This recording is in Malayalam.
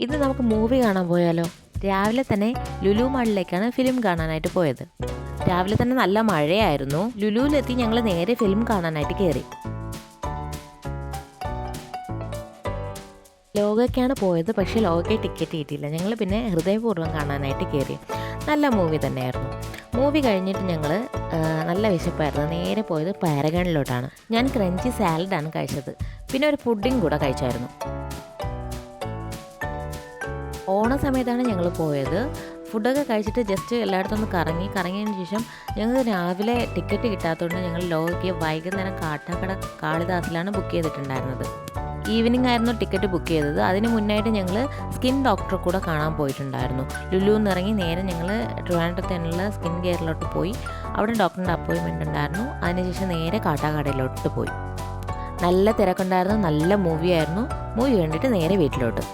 ഇന്ന് നമുക്ക് മൂവി കാണാൻ പോയാലോ? രാവിലെ തന്നെ ലുലു മാളിലേക്കാണ് ഫിലിം കാണാനായിട്ട് പോയത്. രാവിലെ തന്നെ നല്ല മഴയായിരുന്നു. ലുലുവിലെത്തി ഞങ്ങൾ നേരെ ഫിലിം കാണാനായിട്ട് കയറി. ലോകയ്ക്കാണ് പോയത്, പക്ഷേ ലോകയ്ക്ക് ടിക്കറ്റ് കിട്ടിയില്ല. ഞങ്ങൾ പിന്നെ ഹൃദയപൂർവ്വം കാണാനായിട്ട് കയറി. നല്ല മൂവി തന്നെയായിരുന്നു. മൂവി കഴിഞ്ഞിട്ട് ഞങ്ങൾ നല്ല വിശപ്പായിരുന്നു. നേരെ പോയത് പാരഗണിലോട്ടാണ്. ഞാൻ ക്രഞ്ചി സാലഡാണ് കഴിച്ചത്. പിന്നെ ഒരു പുഡിംഗ് കൂടെ കഴിച്ചായിരുന്നു. ഓണ സമയത്താണ് ഞങ്ങൾ പോയത്. ഫുഡൊക്കെ കഴിച്ചിട്ട് ജസ്റ്റ് എല്ലായിടത്തും ഒന്ന് കറങ്ങിയതിന് ശേഷം ഞങ്ങൾക്ക് രാവിലെ ടിക്കറ്റ് കിട്ടാത്തതുകൊണ്ട് ഞങ്ങൾ ലോകയ്ക്ക് വൈകുന്നേരം കാട്ടാക്കട കാളിദാസിലാണ് ബുക്ക് ചെയ്തിട്ടുണ്ടായിരുന്നത്. ഈവനിങ് ആയിരുന്നു ടിക്കറ്റ് ബുക്ക് ചെയ്തത്. അതിന് മുന്നായിട്ട് ഞങ്ങൾ സ്കിൻ ഡോക്ടറെ കൂടെ കാണാൻ പോയിട്ടുണ്ടായിരുന്നു. ലുലുന്ന് ഇറങ്ങി നേരെ ഞങ്ങൾ ട്രിവാൻഡ്രത്തുള്ള സ്കിൻ കെയറിലോട്ട് പോയി. അവിടെ ഡോക്ടറിൻ്റെ അപ്പോയിൻമെൻറ്റ് ഉണ്ടായിരുന്നു. അതിനുശേഷം നേരെ കാട്ടാക്കടയിലോട്ട് പോയി. നല്ല തിരക്കുണ്ടായിരുന്നു. നല്ല മൂവിയായിരുന്നു. മൂവി കണ്ടിട്ട് നേരെ വീട്ടിലോട്ട്.